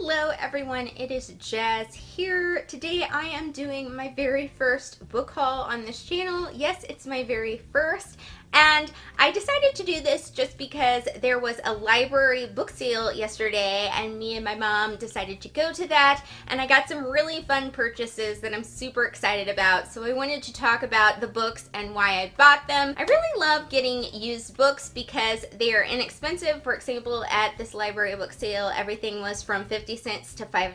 Hello everyone, it is Jazz here. Today I am doing my very first book haul on this channel. Yes, it's my very first. And I decided to do this just because there was a library book sale yesterday and me and my mom decided to go to that, and I got some really fun purchases that I'm super excited about. So I wanted to talk about the books and why I bought them. I really love getting used books because they are inexpensive. For example, at this library book sale, everything was from 50 cents to $5.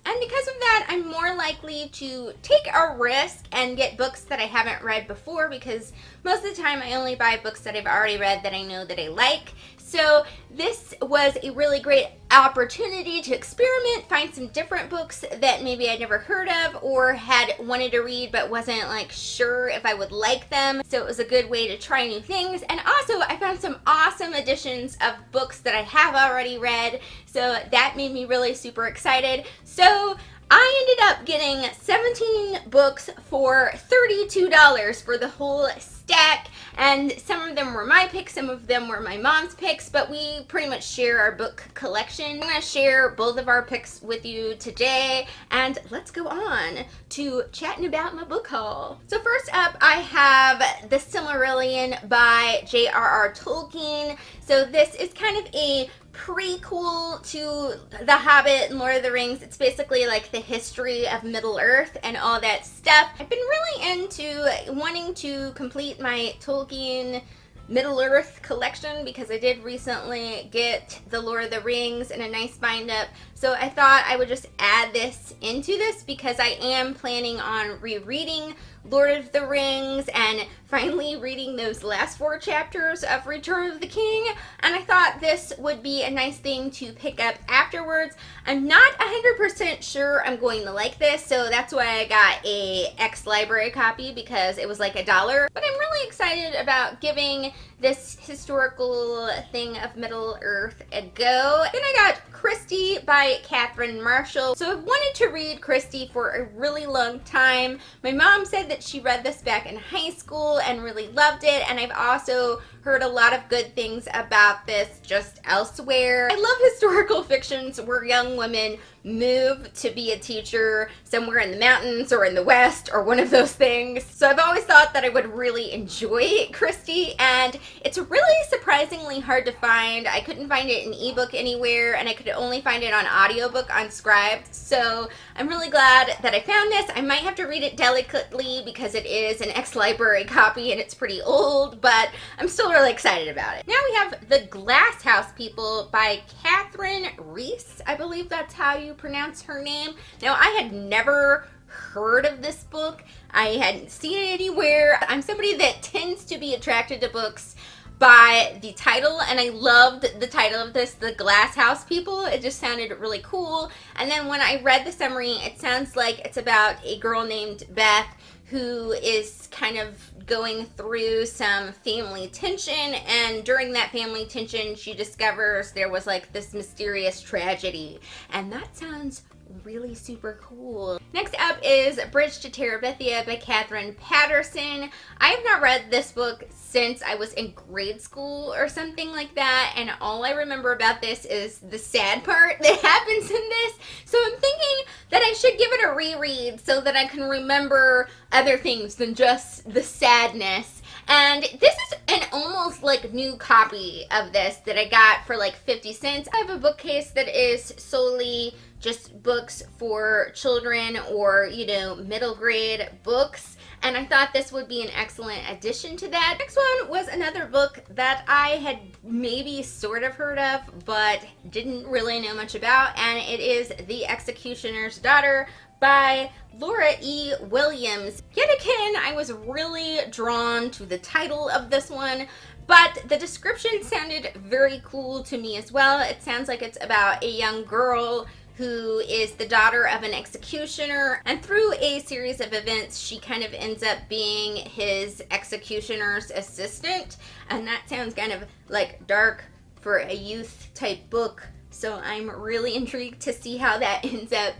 And because of that, I'm more likely to take a risk and get books that I haven't read before, because most of the time I only buy books that I've already read that I know that I like. So this was a really great opportunity to experiment, find some different books that maybe I'd never heard of or had wanted to read but wasn't like sure if I would like them. So it was a good way to try new things. And also I found some awesome editions of books that I have already read. So that made me really super excited. So I ended up getting 17 books for $32 for the whole stack, and some of them were my picks, some of them were my mom's picks, but we pretty much share our book collection. I'm going to share both of our picks with you today, and let's go on to chatting about my book haul. So first up, I have The Silmarillion by J.R.R. Tolkien. So this is kind of a prequel to The Hobbit and Lord of the Rings. It's basically like the history of Middle-earth and all that stuff. I've been really into wanting to complete my Tolkien Middle-earth collection because I did recently get the Lord of the Rings in a nice bind-up. So I thought I would just add this into this because I am planning on rereading Lord of the Rings and finally reading those last 4 chapters of Return of the King, and I thought this would be a nice thing to pick up afterwards. I'm not 100% sure I'm going to like this, so that's why I got a ex-library copy because it was like $1, but I'm really excited about giving this historical thing of Middle-earth a go. Then I got Christie by Catherine Marshall. So I've wanted to read Christie for a really long time. My mom said that she read this back in high school and really loved it, and I've also heard a lot of good things about this just elsewhere. I love historical fictions where young women move to be a teacher somewhere in the mountains or in the West or one of those things. So I've always thought that I would really enjoy Christie, and it's really surprisingly hard to find. I couldn't find it in ebook anywhere, and I could only find it on audiobook on Scribd. So I'm really glad that I found this. I might have to read it delicately because it is an ex-library copy and it's pretty old, but I'm still really excited about it. Now we have The Glass House People by Catherine Reese. I believe that's how you pronounce her name. Now, I had never heard of this book. I hadn't seen it anywhere. I'm somebody that tends to be attracted to books by the title, and I loved the title of this, The Glass House People. It just sounded really cool. And then when I read the summary, it sounds like it's about a girl named Beth who is kind of going through some family tension, and during that family tension she discovers there was like this mysterious tragedy, and that sounds really super cool. Next up is Bridge to Terabithia by Katherine Paterson. I have not read this book since I was in grade school or something like that, and all I remember about this is the sad part that happens in this. So I'm thinking that I should give it a reread so that I can remember other things than just the sadness. And this is an almost like new copy of this that I got for like 50 cents. I have a bookcase that is solely just books for children or, you know, middle grade books, and I thought this would be an excellent addition to that. Next one was another book that I had maybe sort of heard of but didn't really know much about, and it is The Executioner's Daughter by Laura E. Williams. Yet again, I was really drawn to the title of this one, but the description sounded very cool to me as well. It sounds like it's about a young girl who is the daughter of an executioner, and through a series of events she kind of ends up being his executioner's assistant, and that sounds kind of like dark for a youth type book, so I'm really intrigued to see how that ends up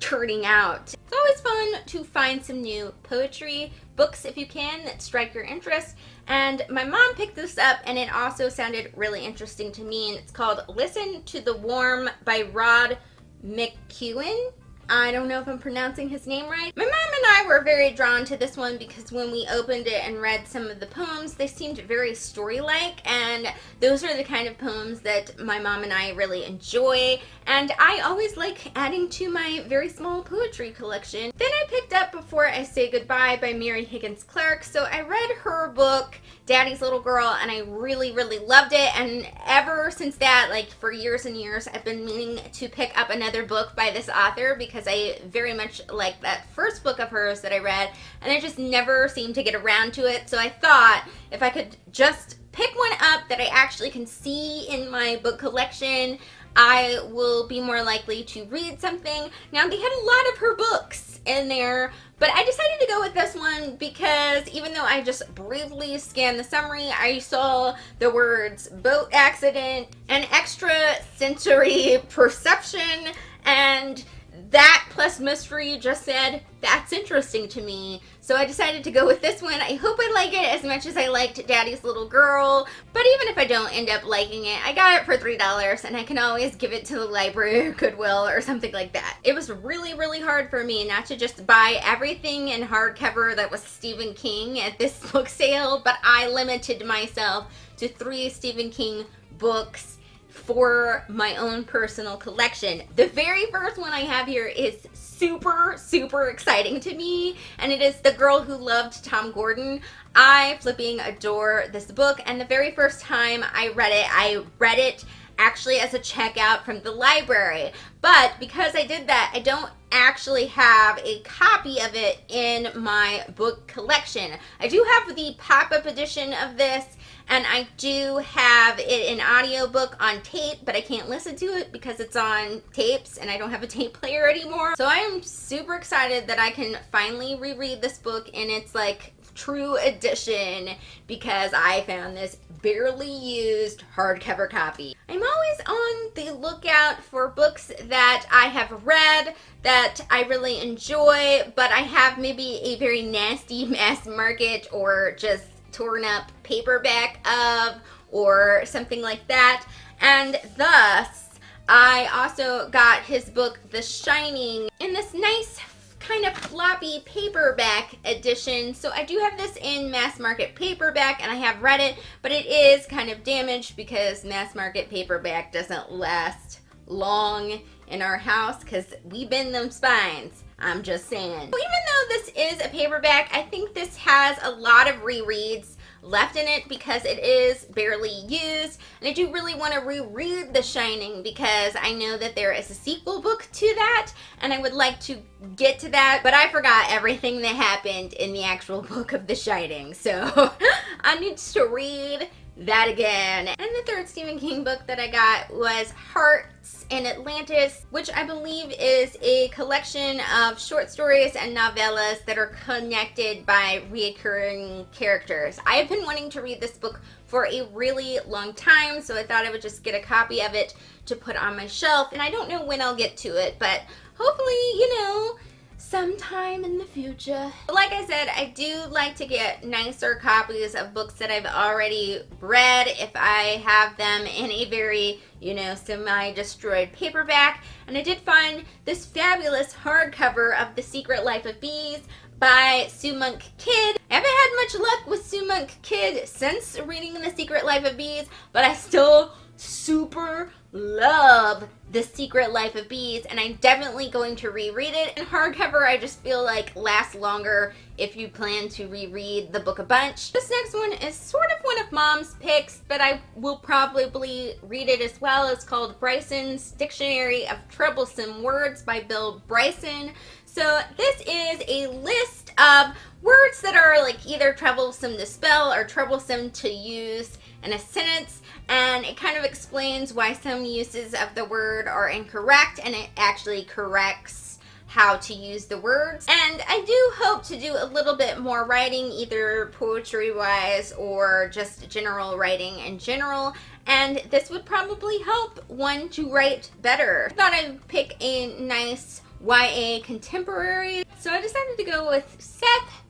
turning out. It's always fun to find some new poetry books if you can that strike your interest, and my mom picked this up and it also sounded really interesting to me, and it's called Listen to the Warm by Rod McEwen. I don't know if I'm pronouncing his name right. My mom and I were very drawn to this one because when we opened it and read some of the poems, they seemed very story-like, and those are the kind of poems that my mom and I really enjoy, and I always like adding to my very small poetry collection. Then I picked up Before I Say Goodbye by Mary Higgins Clark, so I read her book, Daddy's Little Girl, and I really, really loved it, and ever since that, like for years and years, I've been meaning to pick up another book by this author because I very much like that first book of hers that I read, and I just never seemed to get around to it. So I thought if I could just pick one up that I actually can see in my book collection, I will be more likely to read something. Now, they had a lot of her books in there, but I decided to go with this one because even though I just briefly scanned the summary, I saw the words boat accident and extrasensory perception, and that plus mystery just said, that's interesting to me. So I decided to go with this one. I hope I like it as much as I liked Daddy's Little Girl. But even if I don't end up liking it, I got it for $3 and I can always give it to the library or Goodwill or something like that. It was really, really hard for me not to just buy everything in hardcover that was Stephen King at this book sale, but I limited myself to 3 Stephen King books for my own personal collection. The very first one I have here is super, super exciting to me, and it is The Girl Who Loved Tom Gordon. I flipping adore this book, and the very first time I read it actually as a checkout from the library. But because I did that, I don't actually have a copy of it in my book collection. I do have the pop-up edition of this, and I do have it in audiobook on tape, but I can't listen to it because it's on tapes and I don't have a tape player anymore. So I am super excited that I can finally reread this book in its like true edition because I found this barely used hardcover copy. I'm always on the lookout for books that I have read that I really enjoy, but I have maybe a very nasty mass market or just torn up paperback of or something like that, and thus I also got his book The Shining in this nice kind of floppy paperback edition. So I do have this in mass market paperback and I have read it, but it is kind of damaged because mass market paperback doesn't last long in our house because we bend them spines. I'm just saying. So even though this is a paperback, I think this has a lot of rereads left in it because it is barely used, and I do really want to reread The Shining because I know that there is a sequel book to that and I would like to get to that, but I forgot everything that happened in the actual book of The Shining, so I need to read that again. And the third Stephen King book that I got was Hearts in Atlantis, which I believe is a collection of short stories and novellas that are connected by reoccurring characters. I have been wanting to read this book for a really long time, so I thought I would just get a copy of it to put on my shelf, and I don't know when I'll get to it, but hopefully, you know, sometime in the future. Like I said, I do like to get nicer copies of books that I've already read if I have them in a very, you know, semi-destroyed paperback. And I did find this fabulous hardcover of The Secret Life of Bees by Sue Monk Kidd. I haven't had much luck with Sue Monk Kidd since reading The Secret Life of Bees, but I still super love The Secret Life of Bees, and I'm definitely going to reread it. In hardcover, I just feel like lasts longer if you plan to reread the book a bunch. This next one is sort of one of Mom's picks, but I will probably read it as well. It's called Bryson's Dictionary of Troublesome Words by Bill Bryson. So this is a list of words that are like either troublesome to spell or troublesome to use in a sentence, and it kind of explains why some uses of the word are incorrect, and it actually corrects how to use the words. And I do hope to do a little bit more writing, either poetry wise or just general writing in general, and this would probably help one to write better. I thought I'd pick a nice YA contemporary, so I decided to go with Seth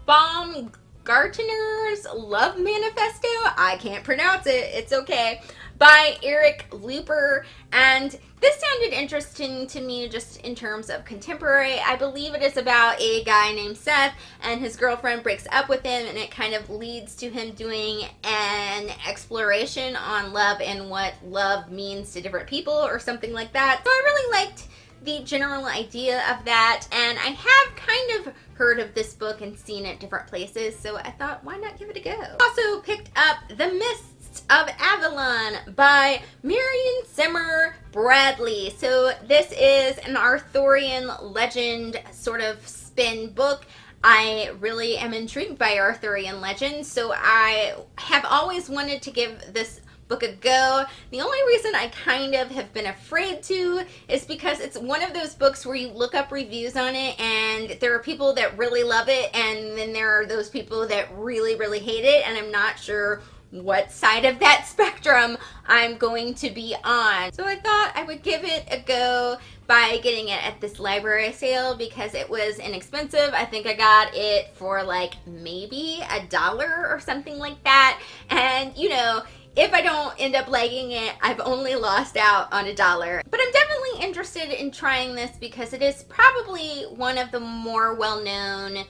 Baumgartner's Love Manifesto. I can't pronounce it, it's okay. by Eric Looper, and this sounded interesting to me just in terms of contemporary. I believe it is about a guy named Seth, and his girlfriend breaks up with him, and it kind of leads to him doing an exploration on love and what love means to different people or something like that. So I really liked the general idea of that, and I have kind of heard of this book and seen it different places, so I thought, why not give it a go? Also picked up The Mists of Avalon by Marion Zimmer Bradley. So this is an Arthurian legend sort of spin book. I really am intrigued by Arthurian legends, so I have always wanted to give this book a go. The only reason I kind of have been afraid to is because it's one of those books where you look up reviews on it and there are people that really love it, and then there are those people that really, really hate it, and I'm not sure what side of that spectrum I'm going to be on. So I thought I would give it a go by getting it at this library sale because it was inexpensive. I think I got it for like maybe $1 or something like that, and you know, if I don't end up liking it, I've only lost out on $1. But I'm definitely interested in trying this because it is probably one of the more well-known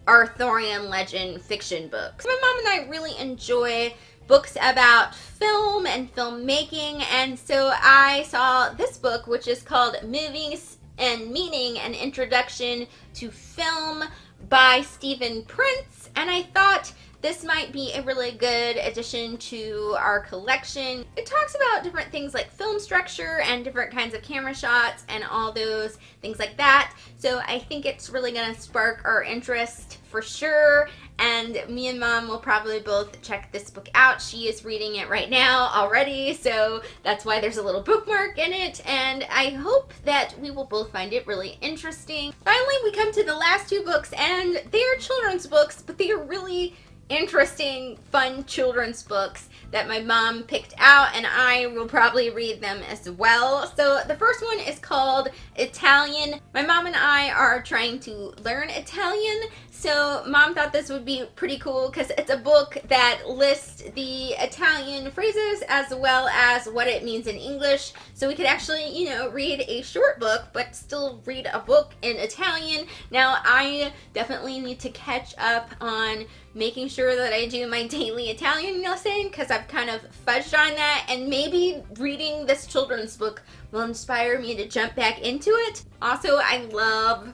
Arthurian legend fiction books. My mom and I really enjoy books about film and filmmaking, and so I saw this book, which is called Movies and Meaning, An Introduction to Film by Stephen Prince, and I thought this might be a really good addition to our collection. It talks about different things like film structure and different kinds of camera shots and all those things like that. So I think it's really gonna spark our interest for sure. And me and Mom will probably both check this book out. She is reading it right now already, so that's why there's a little bookmark in it. And I hope that we will both find it really interesting. Finally, we come to the last two books, and they are children's books, but they are really interesting, fun children's books that my mom picked out, and I will probably read them as well. So the first one is called Italian. My mom and I are trying to learn Italian, so Mom thought this would be pretty cool because it's a book that lists the Italian phrases as well as what it means in English, so we could actually, you know, read a short book but still read a book in Italian. Now I definitely need to catch up on making sure that I do my daily Italian lesson because I've kind of fudged on that, and maybe reading this children's book will inspire me to jump back into it. Also, I love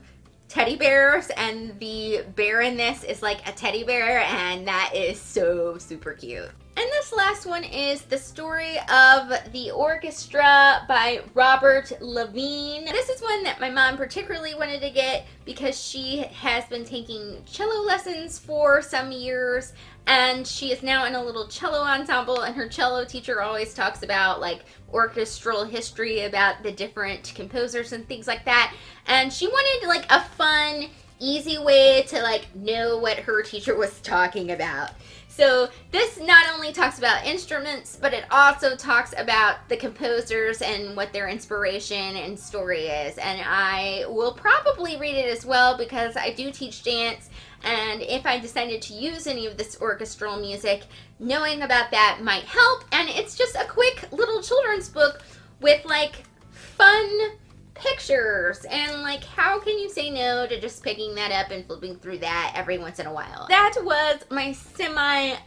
teddy bears, and the bear in this is like a teddy bear, and that is so super cute. And this last one is The Story of the Orchestra by Robert Levine. This is one that my mom particularly wanted to get because she has been taking cello lessons for some years, and she is now in a little cello ensemble, and her cello teacher always talks about like orchestral history about the different composers and things like that, and she wanted like a fun, easy way to like know what her teacher was talking about. So this not only talks about instruments, but it also talks about the composers and what their inspiration and story is. And I will probably read it as well because I do teach dance, and if I decided to use any of this orchestral music, knowing about that might help. And it's just a quick little children's book with like fun pictures, and like how can you say no to just picking that up and flipping through that every once in a while. That was my semi-massive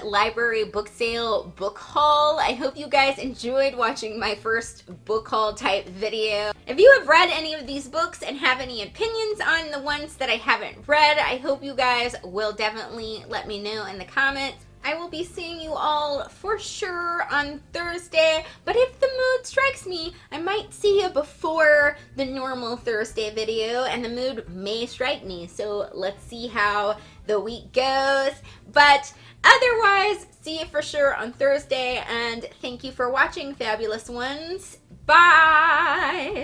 library book sale book haul. I hope you guys enjoyed watching my first book haul type video. If you have read any of these books and have any opinions on the ones that I haven't read, I hope you guys will definitely let me know in the comments. I will be seeing you all for sure on Thursday, but if the mood strikes me, I might see you before the normal Thursday video, and the mood may strike me, so let's see how the week goes. But otherwise, see you for sure on Thursday, and thank you for watching, fabulous ones. Bye!